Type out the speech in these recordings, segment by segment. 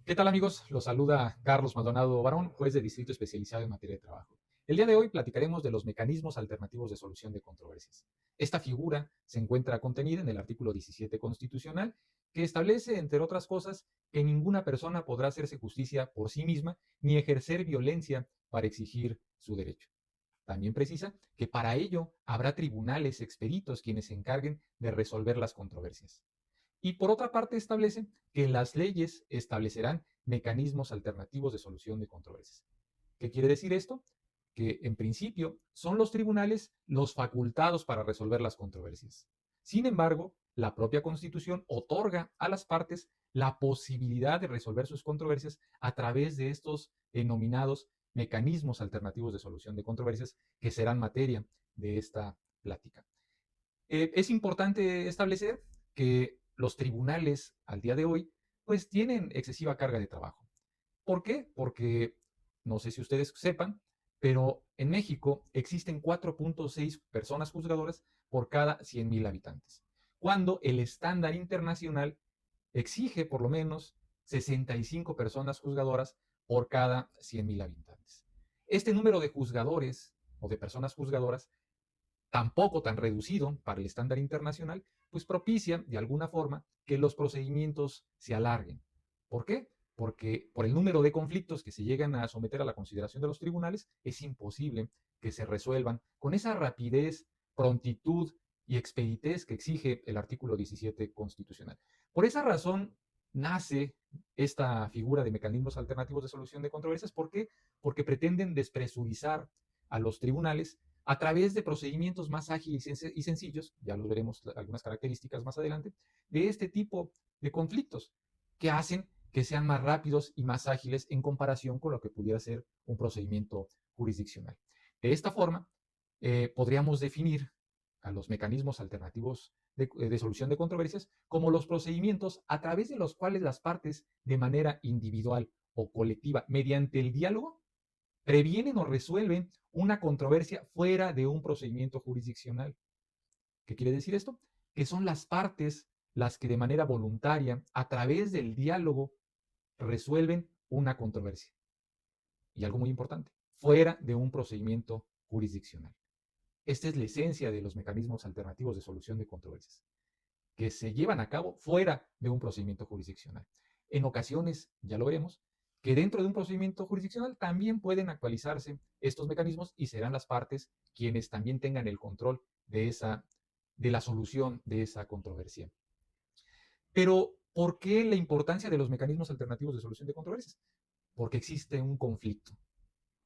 ¿Qué tal, amigos? Los saluda Carlos Maldonado Barón, juez de distrito especializado en materia de trabajo. El día de hoy platicaremos de los mecanismos alternativos de solución de controversias. Esta figura se encuentra contenida en el artículo 17 constitucional, que establece, entre otras cosas, que ninguna persona podrá hacerse justicia por sí misma ni ejercer violencia para exigir su derecho. También precisa que para ello habrá tribunales expeditos quienes se encarguen de resolver las controversias. Y por otra parte establece que las leyes establecerán mecanismos alternativos de solución de controversias. ¿Qué quiere decir esto? Que en principio son los tribunales los facultados para resolver las controversias. Sin embargo, la propia Constitución otorga a las partes la posibilidad de resolver sus controversias a través de estos denominados mecanismos alternativos de solución de controversias que serán materia de esta plática. Es importante establecer que los tribunales al día de hoy pues tienen excesiva carga de trabajo. ¿Por qué? Porque no sé si ustedes sepan, pero en México existen 4.6 personas juzgadoras por cada 100,000 habitantes, cuando el estándar internacional exige por lo menos 65 personas juzgadoras por cada 100,000 habitantes. Este número de juzgadores o de personas juzgadoras tampoco tan reducido para el estándar internacional, pues propicia de alguna forma que los procedimientos se alarguen. ¿Por qué? Porque por el número de conflictos que se llegan a someter a la consideración de los tribunales, es imposible que se resuelvan con esa rapidez, prontitud y expeditez que exige el artículo 17 constitucional. Por esa razón nace esta figura de mecanismos alternativos de solución de controversias. ¿Por qué? Porque pretenden despresurizar a los tribunales a través de procedimientos más ágiles y sencillos, ya lo veremos algunas características más adelante, de este tipo de conflictos que hacen que sean más rápidos y más ágiles en comparación con lo que pudiera ser un procedimiento jurisdiccional. De esta forma, podríamos definir a los mecanismos alternativos de solución de controversias como los procedimientos a través de los cuales las partes, de manera individual o colectiva, mediante el diálogo, previenen o resuelven una controversia fuera de un procedimiento jurisdiccional. ¿Qué quiere decir esto? Que son las partes las que de manera voluntaria, a través del diálogo, resuelven una controversia. Y algo muy importante, fuera de un procedimiento jurisdiccional. Esta es la esencia de los mecanismos alternativos de solución de controversias, que se llevan a cabo fuera de un procedimiento jurisdiccional. En ocasiones, ya lo veremos, que dentro de un procedimiento jurisdiccional también pueden actualizarse estos mecanismos y serán las partes quienes también tengan el control de la solución de esa controversia. Pero, ¿por qué la importancia de los mecanismos alternativos de solución de controversias? Porque existe un conflicto.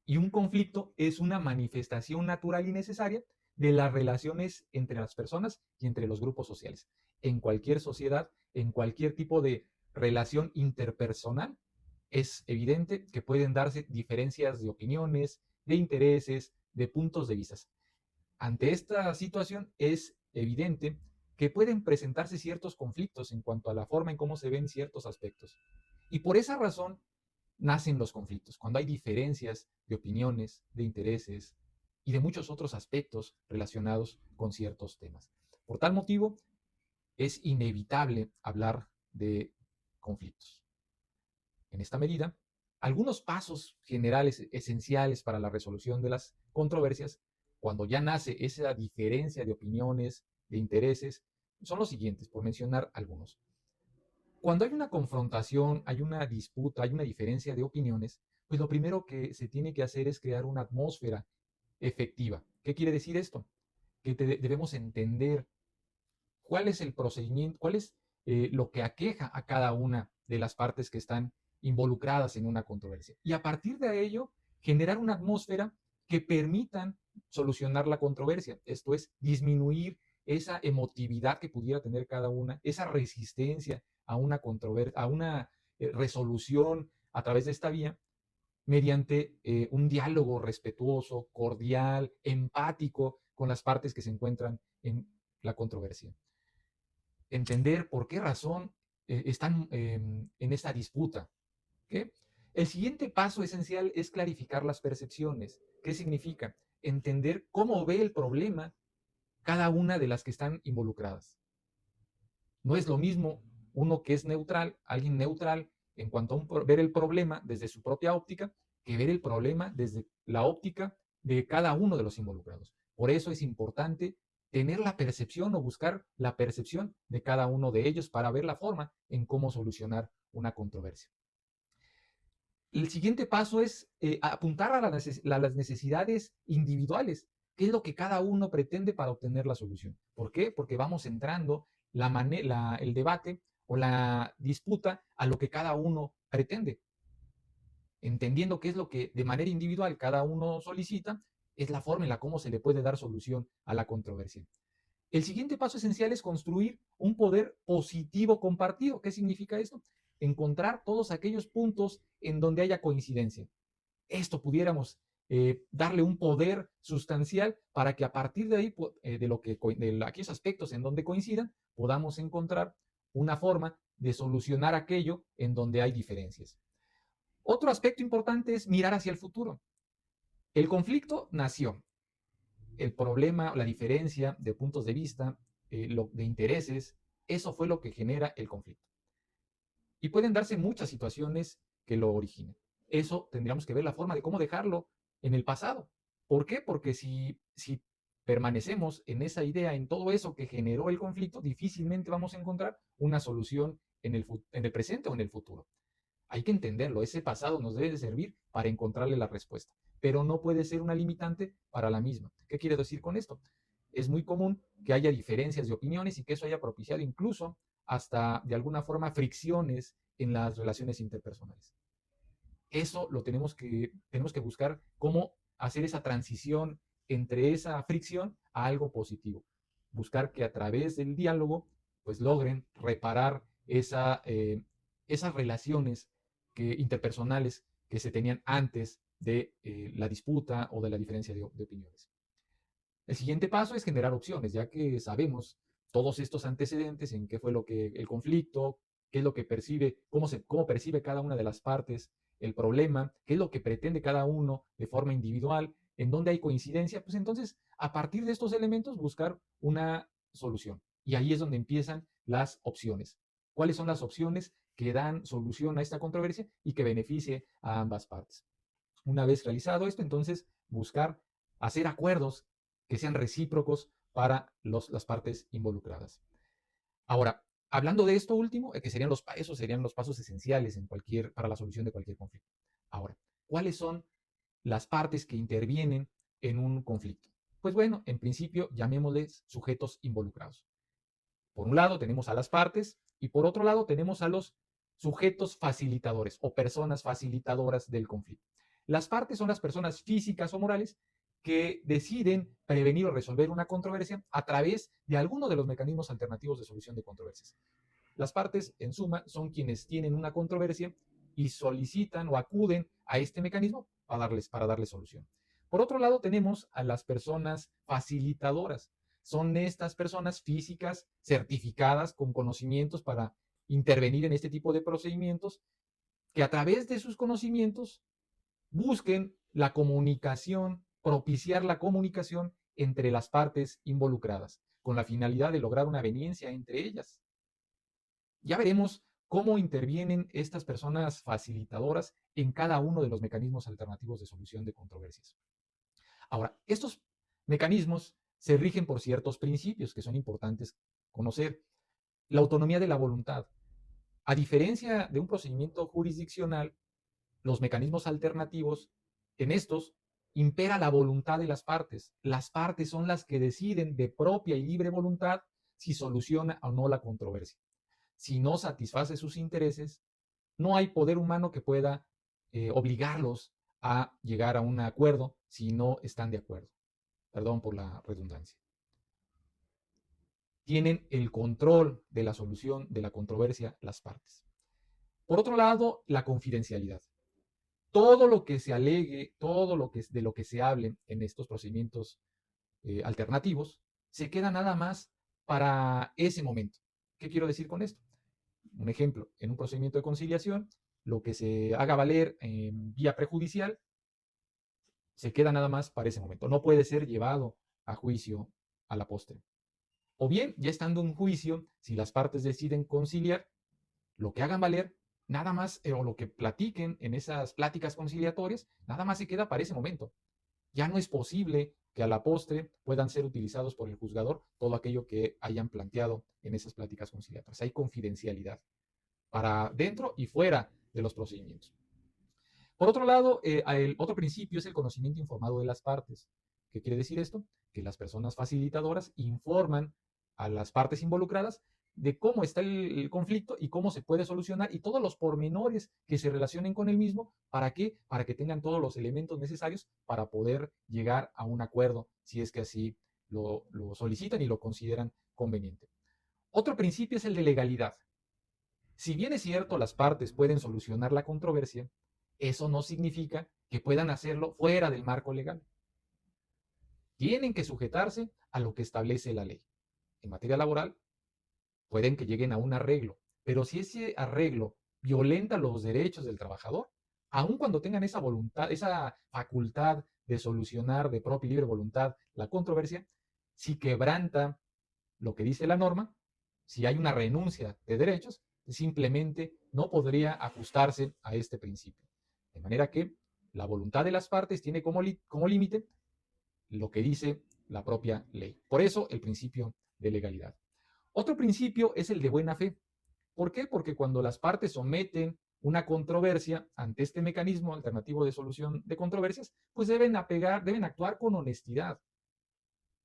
Y un conflicto es una manifestación natural y necesaria de las relaciones entre las personas y entre los grupos sociales. En cualquier sociedad, en cualquier tipo de relación interpersonal, es evidente que pueden darse diferencias de opiniones, de intereses, de puntos de vista. Ante esta situación es evidente que pueden presentarse ciertos conflictos en cuanto a la forma en cómo se ven ciertos aspectos. Y por esa razón nacen los conflictos, cuando hay diferencias de opiniones, de intereses y de muchos otros aspectos relacionados con ciertos temas. Por tal motivo, es inevitable hablar de conflictos. En esta medida, algunos pasos generales esenciales para la resolución de las controversias, cuando ya nace esa diferencia de opiniones, de intereses, son los siguientes, por mencionar algunos. Cuando hay una confrontación, hay una disputa, hay una diferencia de opiniones, pues lo primero que se tiene que hacer es crear una atmósfera efectiva. ¿Qué quiere decir esto? Que debemos entender cuál es el procedimiento, cuál es lo que aqueja a cada una de las partes que están involucradas en una controversia. Y a partir de ello, generar una atmósfera que permitan solucionar la controversia. Esto es, disminuir esa emotividad que pudiera tener cada una, esa resistencia a una controversia, a una resolución a través de esta vía, mediante un diálogo respetuoso, cordial, empático con las partes que se encuentran en la controversia. Entender por qué razón están en esta disputa. ¿Okay? El siguiente paso esencial es clarificar las percepciones. ¿Qué significa? Entender cómo ve el problema cada una de las que están involucradas. No es lo mismo uno que es neutral, alguien neutral en cuanto a ver el problema desde su propia óptica que ver el problema desde la óptica de cada uno de los involucrados. Por eso es importante tener la percepción o buscar la percepción de cada uno de ellos para ver la forma en cómo solucionar una controversia. El siguiente paso es apuntar a las necesidades individuales. ¿Qué es lo que cada uno pretende para obtener la solución? ¿Por qué? Porque vamos entrando el debate o la disputa a lo que cada uno pretende. Entendiendo qué es lo que de manera individual cada uno solicita, es la forma en la cómo se le puede dar solución a la controversia. El siguiente paso esencial es construir un poder positivo compartido. ¿Qué significa esto? Encontrar todos aquellos puntos en donde haya coincidencia. Esto pudiéramos darle un poder sustancial para que a partir de ahí, de aquellos aspectos en donde coincidan, podamos encontrar una forma de solucionar aquello en donde hay diferencias. Otro aspecto importante es mirar hacia el futuro. El conflicto nació. El problema, la diferencia de puntos de vista, de intereses, eso fue lo que genera el conflicto. Y pueden darse muchas situaciones que lo originen. Eso tendríamos que ver la forma de cómo dejarlo en el pasado. ¿Por qué? Porque si permanecemos en esa idea, en todo eso que generó el conflicto, difícilmente vamos a encontrar una solución en el presente o en el futuro. Hay que entenderlo, ese pasado nos debe de servir para encontrarle la respuesta, pero no puede ser una limitante para la misma. ¿Qué quiere decir con esto? Es muy común que haya diferencias de opiniones y que eso haya propiciado incluso hasta de alguna forma fricciones en las relaciones interpersonales. Eso lo tenemos que buscar cómo hacer esa transición entre esa fricción a algo positivo. Buscar que a través del diálogo pues logren reparar esas relaciones interpersonales que se tenían antes de la disputa o de la diferencia de opiniones. El siguiente paso es generar opciones, ya que sabemos todos estos antecedentes en qué fue lo que el conflicto, qué es lo que percibe, cómo percibe cada una de las partes el problema, qué es lo que pretende cada uno de forma individual, en dónde hay coincidencia, pues entonces a partir de estos elementos buscar una solución. Y ahí es donde empiezan las opciones. ¿Cuáles son las opciones que dan solución a esta controversia y que beneficie a ambas partes? Una vez realizado esto, entonces buscar hacer acuerdos que sean recíprocos para las partes involucradas. Ahora, hablando de esto último, esos serían los pasos esenciales para la solución de cualquier conflicto. Ahora, ¿cuáles son las partes que intervienen en un conflicto? Pues bueno, en principio llamémosles sujetos involucrados. Por un lado tenemos a las partes y por otro lado tenemos a los sujetos facilitadores o personas facilitadoras del conflicto. Las partes son las personas físicas o morales que deciden prevenir o resolver una controversia a través de alguno de los mecanismos alternativos de solución de controversias. Las partes, en suma, son quienes tienen una controversia y solicitan o acuden a este mecanismo para darles solución. Por otro lado, tenemos a las personas facilitadoras. Son estas personas físicas certificadas con conocimientos para intervenir en este tipo de procedimientos que a través de sus conocimientos busquen la comunicación, propiciar la comunicación entre las partes involucradas, con la finalidad de lograr una aveniencia entre ellas. Ya veremos cómo intervienen estas personas facilitadoras en cada uno de los mecanismos alternativos de solución de controversias. Ahora, estos mecanismos se rigen por ciertos principios que son importantes conocer. La autonomía de la voluntad. A diferencia de un procedimiento jurisdiccional, los mecanismos alternativos, en estos, impera la voluntad de las partes. Las partes son las que deciden de propia y libre voluntad si soluciona o no la controversia. Si no satisface sus intereses, no hay poder humano que pueda obligarlos a llegar a un acuerdo si no están de acuerdo. Perdón por la redundancia. Tienen el control de la solución de la controversia las partes. Por otro lado, la confidencialidad. Todo lo que se alegue, de lo que se hable en estos procedimientos alternativos, se queda nada más para ese momento. ¿Qué quiero decir con esto? Un ejemplo, en un procedimiento de conciliación, lo que se haga valer en vía prejudicial se queda nada más para ese momento. No puede ser llevado a juicio a la postre. O bien, ya estando en juicio, si las partes deciden conciliar, lo que hagan valer nada más, o lo que platiquen en esas pláticas conciliatorias, nada más se queda para ese momento. Ya no es posible que a la postre puedan ser utilizados por el juzgador todo aquello que hayan planteado en esas pláticas conciliatorias. Hay confidencialidad para dentro y fuera de los procedimientos. Por otro lado, el otro principio es el conocimiento informado de las partes. ¿Qué quiere decir esto? Que las personas facilitadoras informan a las partes involucradas de cómo está el conflicto y cómo se puede solucionar y todos los pormenores que se relacionen con el mismo. ¿Para qué? Para que tengan todos los elementos necesarios para poder llegar a un acuerdo, si es que así lo solicitan y lo consideran conveniente. Otro principio es el de legalidad. Si bien es cierto, las partes pueden solucionar la controversia, eso no significa que puedan hacerlo fuera del marco legal. Tienen que sujetarse a lo que establece la ley. En materia laboral, pueden que lleguen a un arreglo, pero si ese arreglo violenta los derechos del trabajador, aun cuando tengan esa voluntad, esa facultad de solucionar de propia y libre voluntad la controversia, si quebranta lo que dice la norma, si hay una renuncia de derechos, simplemente no podría ajustarse a este principio. De manera que la voluntad de las partes tiene como límite lo que dice la propia ley. Por eso el principio de legalidad. Otro principio es el de buena fe. ¿Por qué? Porque cuando las partes someten una controversia ante este mecanismo alternativo de solución de controversias, pues deben actuar con honestidad.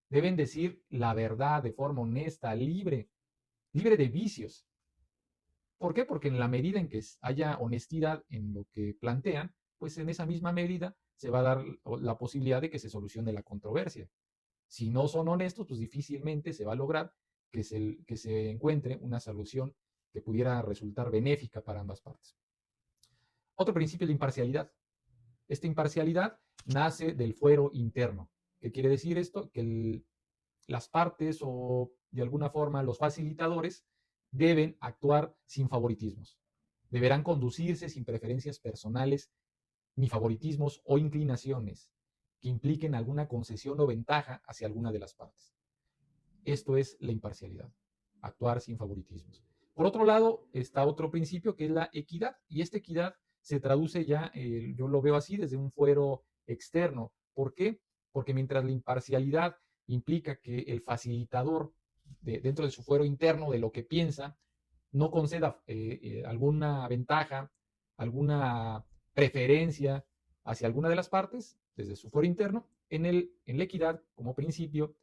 Deben decir la verdad de forma honesta, libre de vicios. ¿Por qué? Porque en la medida en que haya honestidad en lo que plantean, pues en esa misma medida se va a dar la posibilidad de que se solucione la controversia. Si no son honestos, pues difícilmente se va a lograr que se encuentre una solución que pudiera resultar benéfica para ambas partes. Otro principio es la imparcialidad. Esta imparcialidad nace del fuero interno. ¿Qué quiere decir esto? Que las partes o de alguna forma los facilitadores deben actuar sin favoritismos. Deberán conducirse sin preferencias personales ni favoritismos o inclinaciones que impliquen alguna concesión o ventaja hacia alguna de las partes. Esto es la imparcialidad, actuar sin favoritismos. Por otro lado, está otro principio que es la equidad, y esta equidad se traduce ya, yo lo veo así, desde un fuero externo. ¿Por qué? Porque mientras la imparcialidad implica que el facilitador, dentro de su fuero interno, de lo que piensa, no conceda alguna ventaja, alguna preferencia hacia alguna de las partes, desde su fuero interno, en la equidad, como principio,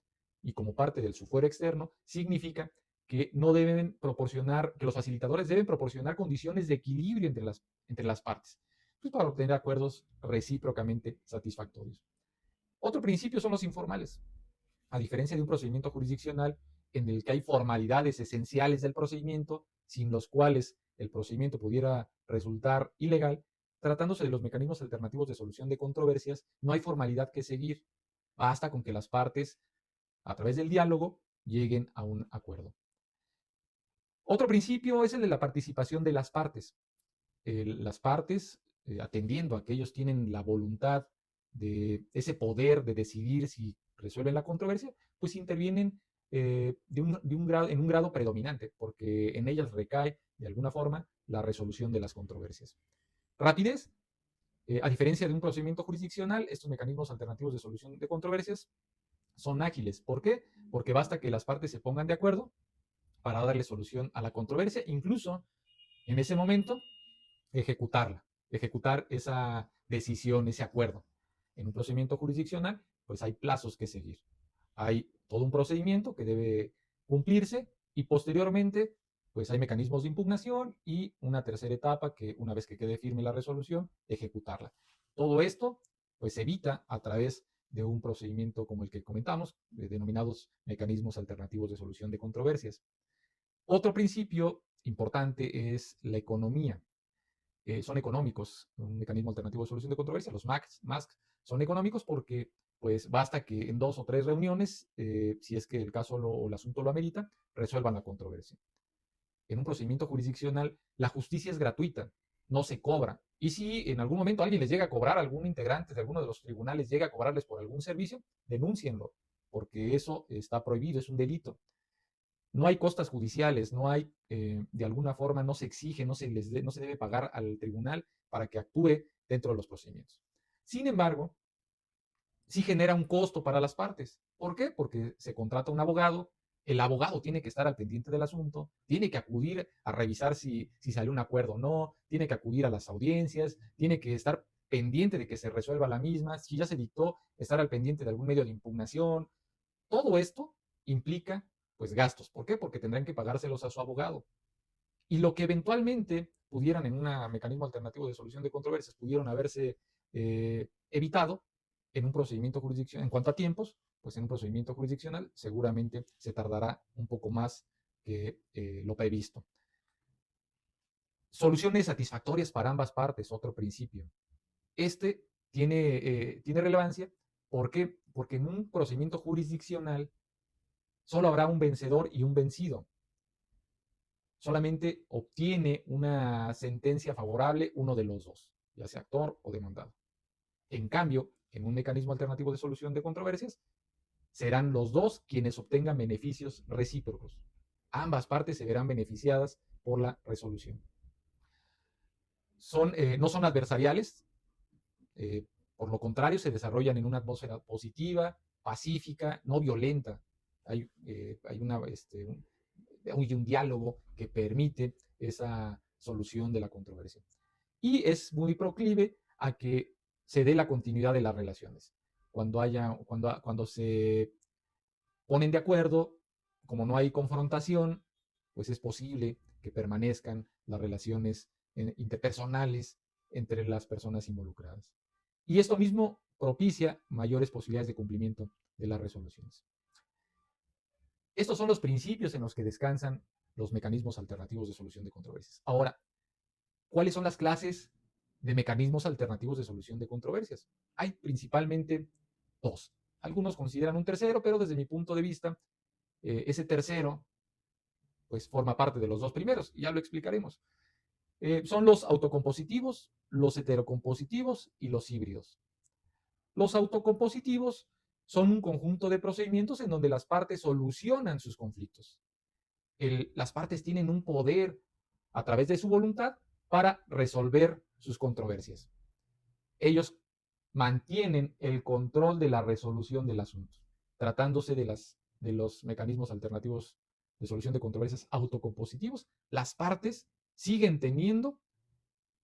y como parte del su fuero externo, significa que no deben proporcionar, que los facilitadores deben proporcionar condiciones de equilibrio entre las partes, pues para obtener acuerdos recíprocamente satisfactorios. Otro principio son los informales. A diferencia de un procedimiento jurisdiccional en el que hay formalidades esenciales del procedimiento, sin los cuales el procedimiento pudiera resultar ilegal, tratándose de los mecanismos alternativos de solución de controversias, no hay formalidad que seguir. Basta con que las partes a través del diálogo lleguen a un acuerdo. Otro principio es el de la participación de las partes. Las partes, atendiendo a que ellos tienen la voluntad de ese poder de decidir si resuelven la controversia, pues intervienen en un grado predominante, porque en ellas recae de alguna forma la resolución de las controversias. Rapidez. A diferencia de un procedimiento jurisdiccional, estos mecanismos alternativos de solución de controversias son ágiles. ¿Por qué? Porque basta que las partes se pongan de acuerdo para darle solución a la controversia, incluso en ese momento ejecutar esa decisión, ese acuerdo. En un procedimiento jurisdiccional, pues hay plazos que seguir. Hay todo un procedimiento que debe cumplirse y posteriormente, pues hay mecanismos de impugnación y una tercera etapa que una vez que quede firme la resolución, ejecutarla. Todo esto, pues se evita a través de un procedimiento como el que comentamos, denominados mecanismos alternativos de solución de controversias. Otro principio importante es la economía. Son económicos, un mecanismo alternativo de solución de controversias, los MASC son económicos porque pues basta que en 2 o 3 reuniones, si es que el caso o el asunto lo amerita, resuelvan la controversia. En un procedimiento jurisdiccional, la justicia es gratuita, no se cobra. Y si en algún momento alguien les llega a cobrar, algún integrante de alguno de los tribunales llega a cobrarles por algún servicio, denúncienlo, porque eso está prohibido, es un delito. No hay costas judiciales, no hay, de alguna forma, no se exige, no se debe pagar al tribunal para que actúe dentro de los procedimientos. Sin embargo, sí genera un costo para las partes. ¿Por qué? Porque se contrata un abogado, el abogado tiene que estar al pendiente del asunto, tiene que acudir a revisar si salió un acuerdo o no, tiene que acudir a las audiencias, tiene que estar pendiente de que se resuelva la misma, si ya se dictó, estar al pendiente de algún medio de impugnación. Todo esto implica pues gastos. ¿Por qué? Porque tendrán que pagárselos a su abogado. Y lo que eventualmente pudieran en un mecanismo alternativo de solución de controversias pudieron haberse evitado en un procedimiento jurisdiccional, en cuanto a tiempos, pues en un procedimiento jurisdiccional seguramente se tardará un poco más que lo previsto. Soluciones satisfactorias para ambas partes, otro principio. Este tiene relevancia. ¿Por qué? Porque en un procedimiento jurisdiccional solo habrá un vencedor y un vencido. Solamente obtiene una sentencia favorable uno de los dos, ya sea actor o demandado. En cambio, en un mecanismo alternativo de solución de controversias, serán los dos quienes obtengan beneficios recíprocos. Ambas partes se verán beneficiadas por la resolución. No son adversariales, por lo contrario, se desarrollan en una atmósfera positiva, pacífica, no violenta. Hay un diálogo que permite esa solución de la controversia. Y es muy proclive a que se dé la continuidad de las relaciones. Cuando se ponen de acuerdo, como no hay confrontación, pues es posible que permanezcan las relaciones interpersonales entre las personas involucradas. Y esto mismo propicia mayores posibilidades de cumplimiento de las resoluciones. Estos son los principios en los que descansan los mecanismos alternativos de solución de controversias. Ahora, ¿cuáles son las clases de mecanismos alternativos de solución de controversias? Hay principalmente dos. Algunos consideran un tercero, pero desde mi punto de vista, ese tercero pues forma parte de los dos primeros, y ya lo explicaremos. Son los autocompositivos, los heterocompositivos y los híbridos. Los autocompositivos son un conjunto de procedimientos en donde las partes solucionan sus conflictos. Las partes tienen un poder a través de su voluntad para resolver sus controversias. Ellos mantienen el control de la resolución del asunto, tratándose de los mecanismos alternativos de solución de controversias autocompositivos. Las partes siguen teniendo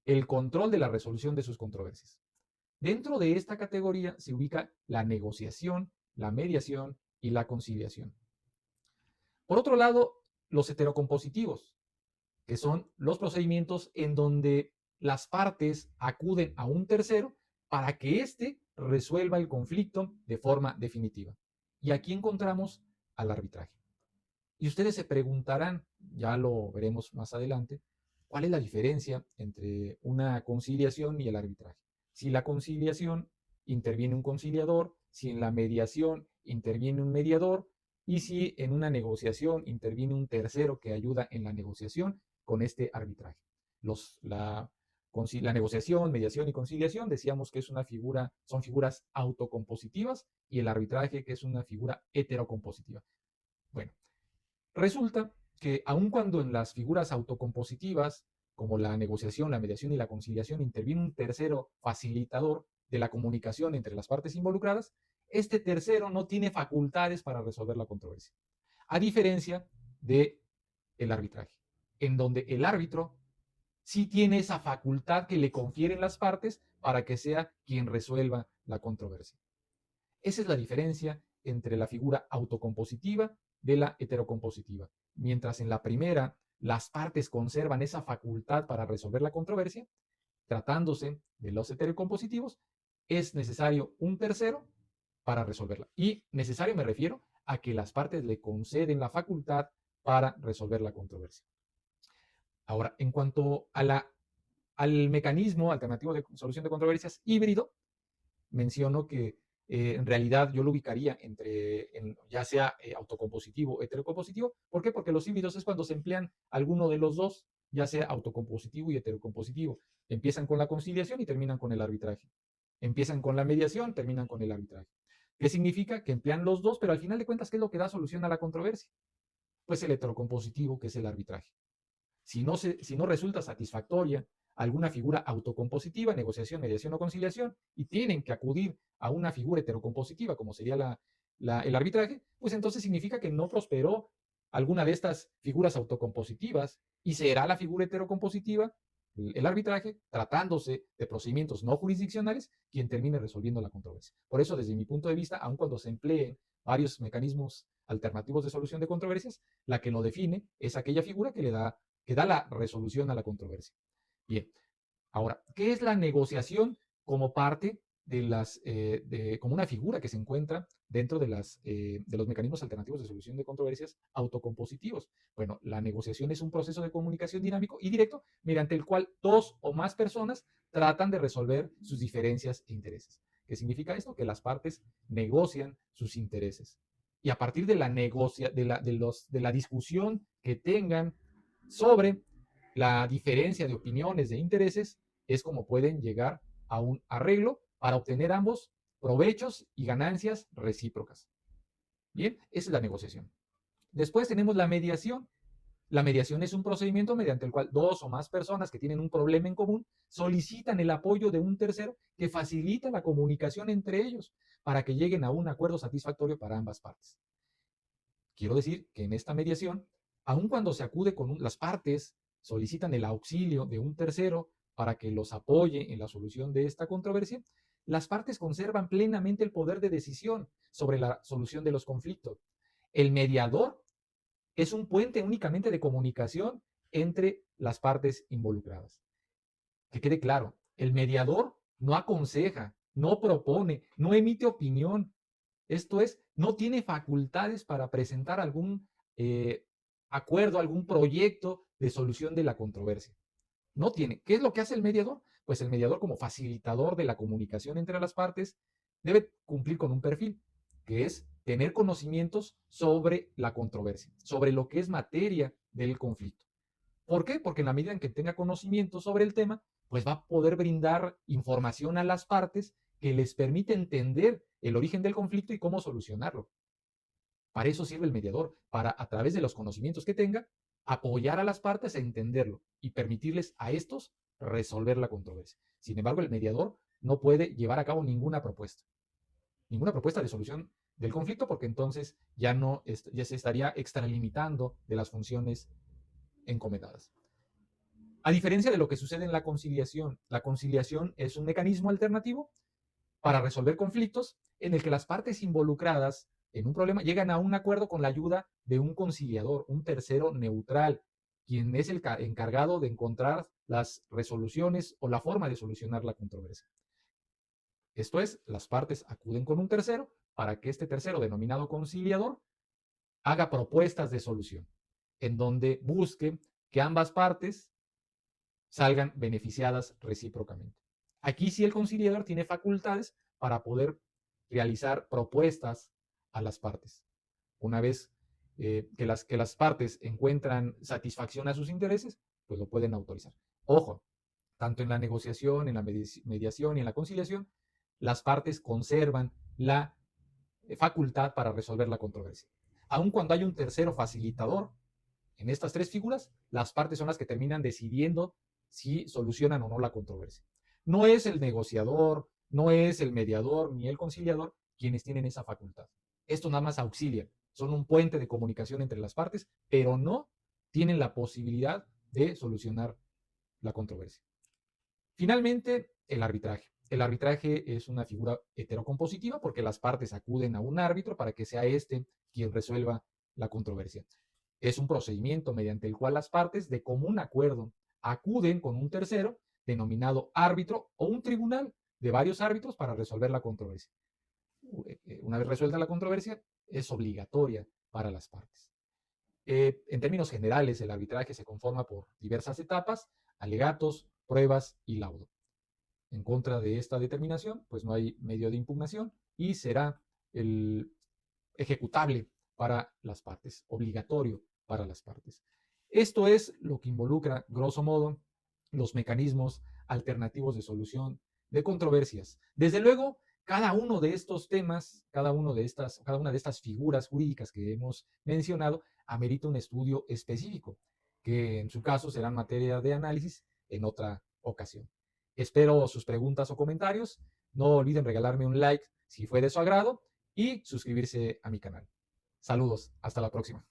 el control de la resolución de sus controversias. Dentro de esta categoría se ubica la negociación, la mediación y la conciliación. Por otro lado, los heterocompositivos, que son los procedimientos en donde las partes acuden a un tercero para que éste resuelva el conflicto de forma definitiva. Y aquí encontramos al arbitraje. Y ustedes se preguntarán, ya lo veremos más adelante, ¿cuál es la diferencia entre una conciliación y el arbitraje? Si la conciliación interviene un conciliador, si en la mediación interviene un mediador y si en una negociación interviene un tercero que ayuda en la negociación con este arbitraje. La negociación, mediación y conciliación, decíamos que son figuras autocompositivas, y el arbitraje, que es una figura heterocompositiva. Bueno, resulta que aun cuando en las figuras autocompositivas, como la negociación, la mediación y la conciliación, interviene un tercero facilitador de la comunicación entre las partes involucradas, este tercero no tiene facultades para resolver la controversia, a diferencia del arbitraje, en donde el árbitro sí tiene esa facultad que le confieren las partes para que sea quien resuelva la controversia. Esa es la diferencia entre la figura autocompositiva de la heterocompositiva. Mientras en la primera las partes conservan esa facultad para resolver la controversia, tratándose de los heterocompositivos, es necesario un tercero para resolverla. Y necesario me refiero a que las partes le conceden la facultad para resolver la controversia. Ahora, en cuanto al mecanismo alternativo de solución de controversias híbrido, menciono que en realidad yo lo ubicaría ya sea autocompositivo o heterocompositivo. ¿Por qué? Porque los híbridos es cuando se emplean alguno de los dos, ya sea autocompositivo y heterocompositivo. Empiezan con la conciliación y terminan con el arbitraje. Empiezan con la mediación, terminan con el arbitraje. ¿Qué significa? Que emplean los dos, pero al final de cuentas, ¿qué es lo que da solución a la controversia? Pues el heterocompositivo, que es el arbitraje. Si no resulta satisfactoria alguna figura autocompositiva, negociación, mediación o conciliación, y tienen que acudir a una figura heterocompositiva, como sería el arbitraje, pues entonces significa que no prosperó alguna de estas figuras autocompositivas y será la figura heterocompositiva, el arbitraje, tratándose de procedimientos no jurisdiccionales, quien termine resolviendo la controversia. Por eso, desde mi punto de vista, aun cuando se empleen varios mecanismos alternativos de solución de controversias, la que lo define es aquella figura que da la resolución a la controversia. Bien, ahora, ¿qué es la negociación como parte como una figura que se encuentra dentro de los mecanismos alternativos de solución de controversias autocompositivos? Bueno, la negociación es un proceso de comunicación dinámico y directo mediante el cual dos o más personas tratan de resolver sus diferencias e intereses. ¿Qué significa esto? Que las partes negocian sus intereses. Y a partir de la discusión que tengan sobre la diferencia de opiniones, de intereses, es como pueden llegar a un arreglo para obtener ambos provechos y ganancias recíprocas. Bien, esa es la negociación. Después tenemos la mediación. La mediación es un procedimiento mediante el cual dos o más personas que tienen un problema en común solicitan el apoyo de un tercero que facilita la comunicación entre ellos para que lleguen a un acuerdo satisfactorio para ambas partes. Quiero decir que en esta mediación, aun cuando se acude las partes solicitan el auxilio de un tercero para que los apoye en la solución de esta controversia, las partes conservan plenamente el poder de decisión sobre la solución de los conflictos. El mediador es un puente únicamente de comunicación entre las partes involucradas. Que quede claro, el mediador no aconseja, no propone, no emite opinión. Esto es, no tiene facultades para presentar algún acuerdo, algún proyecto de solución de la controversia. No tiene. ¿Qué es lo que hace el mediador? Pues el mediador, como facilitador de la comunicación entre las partes, debe cumplir con un perfil, que es tener conocimientos sobre la controversia, sobre lo que es materia del conflicto. ¿Por qué? Porque en la medida en que tenga conocimiento sobre el tema, pues va a poder brindar información a las partes que les permite entender el origen del conflicto y cómo solucionarlo. Para eso sirve el mediador, para a través de los conocimientos que tenga, apoyar a las partes a entenderlo y permitirles a estos resolver la controversia. Sin embargo, el mediador no puede llevar a cabo ninguna propuesta de solución del conflicto, porque entonces ya se estaría extralimitando de las funciones encomendadas. A diferencia de lo que sucede en la conciliación es un mecanismo alternativo para resolver conflictos en el que las partes involucradas en un problema llegan a un acuerdo con la ayuda de un conciliador, un tercero neutral, quien es el encargado de encontrar las resoluciones o la forma de solucionar la controversia. Esto es, las partes acuden con un tercero para que este tercero, denominado conciliador, haga propuestas de solución, en donde busque que ambas partes salgan beneficiadas recíprocamente. Aquí sí el conciliador tiene facultades para poder realizar propuestas a las partes. Una vez que las partes encuentran satisfacción a sus intereses, pues lo pueden autorizar. Ojo, tanto en la negociación, en la mediación y en la conciliación, las partes conservan la facultad para resolver la controversia. Aun cuando hay un tercero facilitador, en estas tres figuras, las partes son las que terminan decidiendo si solucionan o no la controversia. No es el negociador, no es el mediador ni el conciliador quienes tienen esa facultad. Esto nada más auxilia, son un puente de comunicación entre las partes, pero no tienen la posibilidad de solucionar la controversia. Finalmente, el arbitraje. El arbitraje es una figura heterocompositiva porque las partes acuden a un árbitro para que sea este quien resuelva la controversia. Es un procedimiento mediante el cual las partes, de común acuerdo, acuden con un tercero, denominado árbitro, o un tribunal de varios árbitros para resolver la controversia. Una vez resuelta la controversia, es obligatoria para las partes. En términos generales, el arbitraje se conforma por diversas etapas: alegatos, pruebas y laudo. En contra de esta determinación, pues no hay medio de impugnación y será ejecutable para las partes, obligatorio para las partes. Esto es lo que involucra, grosso modo, los mecanismos alternativos de solución de controversias. Desde luego, cada uno de estos temas, cada una de estas figuras jurídicas que hemos mencionado, amerita un estudio específico, que en su caso serán materia de análisis en otra ocasión. Espero sus preguntas o comentarios. No olviden regalarme un like si fue de su agrado y suscribirse a mi canal. Saludos, hasta la próxima.